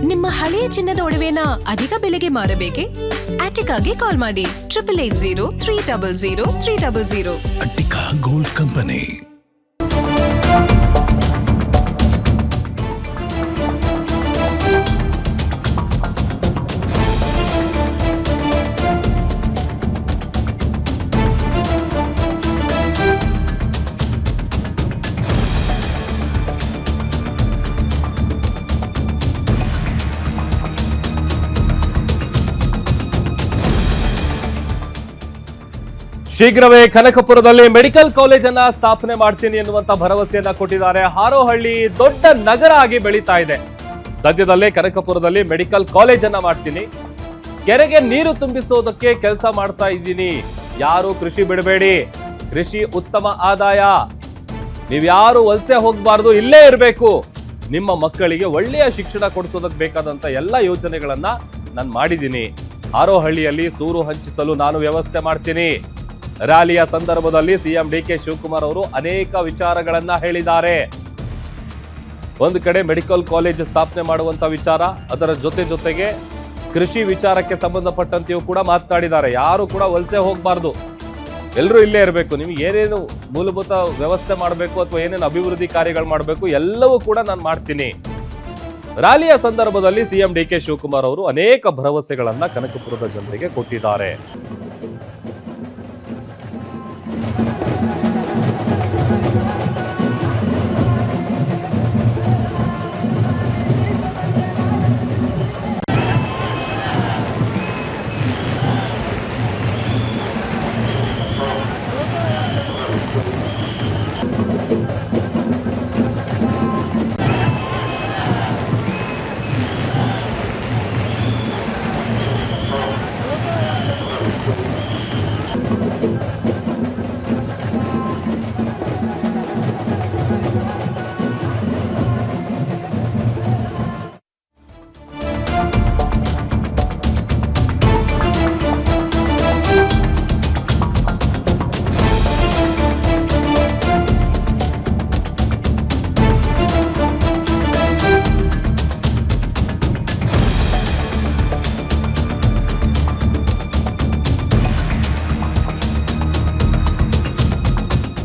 ನಿಮ್ಮ ಹಳೆಯ ಚಿನ್ನದ ಒಡವೆನ ಅಧಿಕ ಬೆಲೆಗೆ ಮಾರಬೇಕೆ? ಆಟಿಕಾಗೆ ಕಾಲ್ ಮಾಡಿ 8880 ಅಟ್ಟಿಕಾ ಗೋಲ್ಡ್ ಕಂಪನಿ. ಶೀಘ್ರವೇ ಕನಕಪುರದಲ್ಲಿ ಮೆಡಿಕಲ್ ಕಾಲೇಜ್ ಅನ್ನ ಸ್ಥಾಪನೆ ಮಾಡ್ತೀನಿ ಎನ್ನುವಂತ ಭರವಸೆಯನ್ನ ಕೊಟ್ಟಿದ್ದಾರೆ. ಹಾರೋಹಳ್ಳಿ ದೊಡ್ಡ ನಗರ ಆಗಿ ಬೆಳೀತಾ ಇದೆ. ಸದ್ಯದಲ್ಲೇ ಕನಕಪುರದಲ್ಲಿ ಮೆಡಿಕಲ್ ಕಾಲೇಜ್ ಅನ್ನ ಮಾಡ್ತೀನಿ, ಕೆರೆಗೆ ನೀರು ತುಂಬಿಸೋದಕ್ಕೆ ಕೆಲಸ ಮಾಡ್ತಾ ಇದ್ದೀನಿ. ಯಾರು ಕೃಷಿ ಬಿಡಬೇಡಿ, ಕೃಷಿ ಉತ್ತಮ ಆದಾಯ, ನೀವ್ಯಾರು ವಲಸೆ ಹೋಗಬಾರ್ದು, ಇಲ್ಲೇ ಇರಬೇಕು. ನಿಮ್ಮ ಮಕ್ಕಳಿಗೆ ಒಳ್ಳೆಯ ಶಿಕ್ಷಣ ಕೊಡಿಸೋದಕ್ಕೆ ಬೇಕಾದಂತ ಎಲ್ಲ ಯೋಜನೆಗಳನ್ನ ನಾನು ಮಾಡಿದ್ದೀನಿ. ಹಾರೋಹಳ್ಳಿಯಲ್ಲಿ ಸೂರು ಹಂಚಿಸಲು ನಾನು ವ್ಯವಸ್ಥೆ ಮಾಡ್ತೀನಿ. ರ್ಯಾಲಿಯ ಸಂದರ್ಭದಲ್ಲಿ ಸಿಎಂ ಡಿಕೆ ಶಿವಕುಮಾರ್ ಅವರು ಅನೇಕ ವಿಚಾರಗಳನ್ನ ಹೇಳಿದ್ದಾರೆ. ಒಂದು ಕಡೆ ಮೆಡಿಕಲ್ ಕಾಲೇಜ್ ಸ್ಥಾಪನೆ ಮಾಡುವಂತ ವಿಚಾರ, ಅದರ ಜೊತೆಗೆ ಕೃಷಿ ವಿಚಾರಕ್ಕೆ ಸಂಬಂಧಪಟ್ಟಂತೆಯೂ ಕೂಡ ಮಾತನಾಡಿದ್ದಾರೆ. ಯಾರು ಕೂಡ ವಲಸೆ ಹೋಗಬಾರ್ದು, ಎಲ್ಲರೂ ಇಲ್ಲೇ ಇರಬೇಕು. ನಿಮ್ಗೆ ಏನೇನು ಮೂಲಭೂತ ವ್ಯವಸ್ಥೆ ಮಾಡಬೇಕು ಅಥವಾ ಏನೇನು ಅಭಿವೃದ್ಧಿ ಕಾರ್ಯಗಳು ಮಾಡಬೇಕು ಎಲ್ಲವೂ ಕೂಡ ನಾನು ಮಾಡ್ತೀನಿ. ರ್ಯಾಲಿಯ ಸಂದರ್ಭದಲ್ಲಿ ಸಿಎಂ ಡಿಕೆ ಶಿವಕುಮಾರ್ ಅವರು ಅನೇಕ ಭರವಸೆಗಳನ್ನ ಕನಕಪುರದ ಜನತೆಗೆ ಕೊಟ್ಟಿದ್ದಾರೆ.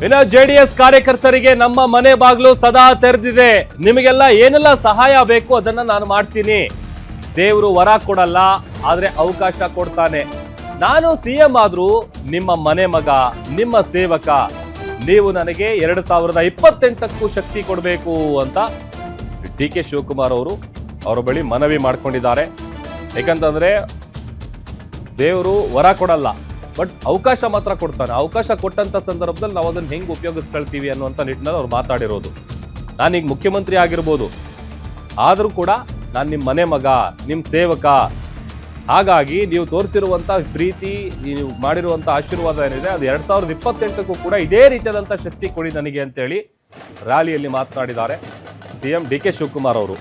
ಇನ್ನು ಜೆಡಿಎಸ್ ಕಾರ್ಯಕರ್ತರಿಗೆ ನಮ್ಮ ಮನೆ ಬಾಗಿಲು ಸದಾ ತೆರೆದಿದೆ. ನಿಮಗೆಲ್ಲ ಏನೆಲ್ಲ ಸಹಾಯ ಬೇಕು ಅದನ್ನ ನಾನು ಮಾಡ್ತೀನಿ. ದೇವರು ವರ ಕೊಡಲ್ಲ, ಆದ್ರೆ ಅವಕಾಶ ಕೊಡ್ತಾನೆ. ನಾನು ಸಿಎಂ ಆದ್ರೂ ನಿಮ್ಮ ಮನೆ ಮಗ, ನಿಮ್ಮ ಸೇವಕ. ನೀವು ನನಗೆ 2028ಕ್ಕೂ ಶಕ್ತಿ ಕೊಡಬೇಕು ಅಂತ ಡಿ ಕೆ ಶಿವಕುಮಾರ್ ಅವರು ಅವರ ಬಳಿ ಮನವಿ ಮಾಡ್ಕೊಂಡಿದ್ದಾರೆ. ಯಾಕಂತಂದ್ರೆ ದೇವರು ವರ ಕೊಡಲ್ಲ, ಬಟ್ ಅವಕಾಶ ಮಾತ್ರ ಕೊಡ್ತಾನೆ. ಅವಕಾಶ ಕೊಟ್ಟಂತ ಸಂದರ್ಭದಲ್ಲಿ ನಾವು ಅದನ್ನ ಹೆಂಗ್ ಉಪಯೋಗಿಸ್ಕೊಳ್ತೀವಿ ಅನ್ನುವಂಥ ನಿಟ್ಟಿನಲ್ಲಿ ಅವ್ರು ಮಾತಾಡಿರೋದು. ನಾನೀಗ ಮುಖ್ಯಮಂತ್ರಿ ಆಗಿರ್ಬೋದು, ಆದ್ರೂ ಕೂಡ ನಾನು ನಿಮ್ಮ ಮನೆ ಮಗ, ನಿಮ್ಮ ಸೇವಕ. ಹಾಗಾಗಿ ನೀವು ತೋರಿಸಿರುವಂತ ಪ್ರೀತಿ, ನೀವು ಮಾಡಿರುವಂತ ಆಶೀರ್ವಾದ ಏನಿದೆ ಅದು 2028ಕ್ಕೂ ಕೂಡ ಇದೇ ರೀತಿಯಾದಂಥ ಶಕ್ತಿ ಕೊಡಿ ನನಗೆ ಅಂತೇಳಿ ರ್ಯಾಲಿಯಲ್ಲಿ ಮಾತನಾಡಿದ್ದಾರೆ ಸಿಎಂ ಡಿ ಕೆ ಶಿವಕುಮಾರ್ ಅವರು.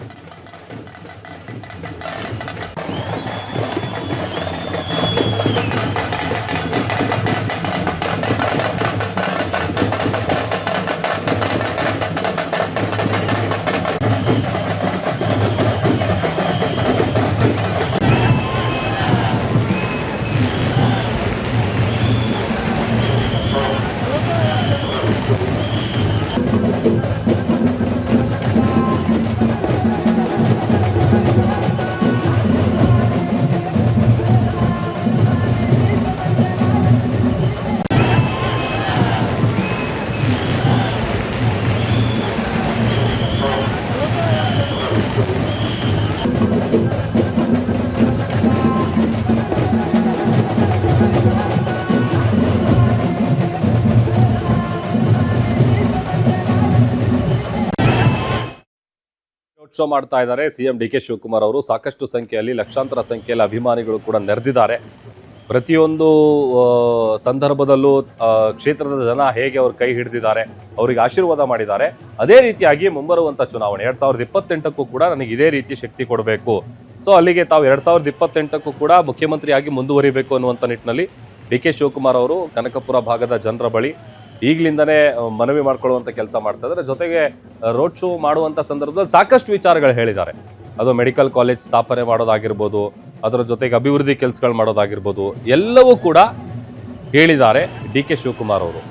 ಶೋ ಮಾಡ್ತಾ ಇದ್ದಾರೆ ಸಿಎಂ ಡಿ ಕೆ ಶಿವಕುಮಾರ್ ಅವರು. ಸಾಕಷ್ಟು ಸಂಖ್ಯೆಯಲ್ಲಿ, ಲಕ್ಷಾಂತರ ಸಂಖ್ಯೆಯಲ್ಲಿ ಅಭಿಮಾನಿಗಳು ಕೂಡ ನೆರೆದಿದ್ದಾರೆ. ಪ್ರತಿಯೊಂದು ಸಂದರ್ಭದಲ್ಲೂ ಕ್ಷೇತ್ರದ ಜನ ಹೇಗೆ ಅವ್ರ ಕೈ ಹಿಡಿದಿದ್ದಾರೆ, ಅವರಿಗೆ ಆಶೀರ್ವಾದ ಮಾಡಿದ್ದಾರೆ, ಅದೇ ರೀತಿಯಾಗಿ ಮುಂಬರುವಂತ ಚುನಾವಣೆ 2028ಕ್ಕೂ ಕೂಡ ನನಗೆ ಇದೇ ರೀತಿ ಶಕ್ತಿ ಕೊಡಬೇಕು. ಸೊ ಅಲ್ಲಿಗೆ ತಾವು 2028ಕ್ಕೂ ಕೂಡ ಮುಖ್ಯಮಂತ್ರಿಯಾಗಿ ಮುಂದುವರಿಬೇಕು ಅನ್ನುವಂಥ ನಿಟ್ಟಿನಲ್ಲಿ ಡಿ ಕೆ ಶಿವಕುಮಾರ್ ಅವರು ಕನಕಪುರ ಭಾಗದ ಜನರ ಬಳಿ ಈಗಲಿಂದನೇ ಮನವಿ ಮಾಡ್ಕೊಳ್ಳುವಂತ ಕೆಲಸ ಮಾಡ್ತಾ ಇದ್ದಾರೆ. ಜೊತೆಗೆ ರೋಡ್ ಶೋ ಮಾಡುವಂತ ಸಂದರ್ಭದಲ್ಲಿ ಸಾಕಷ್ಟು ವಿಚಾರಗಳು ಹೇಳಿದ್ದಾರೆ. ಅದು ಮೆಡಿಕಲ್ ಕಾಲೇಜ್ ಸ್ಥಾಪನೆ ಮಾಡೋದಾಗಿರ್ಬೋದು, ಅದರ ಜೊತೆಗೆ ಅಭಿವೃದ್ಧಿ ಕೆಲಸಗಳು ಮಾಡೋದಾಗಿರ್ಬೋದು, ಎಲ್ಲವೂ ಕೂಡ ಹೇಳಿದ್ದಾರೆ ಡಿ ಕೆ ಶಿವಕುಮಾರ್ ಅವರು.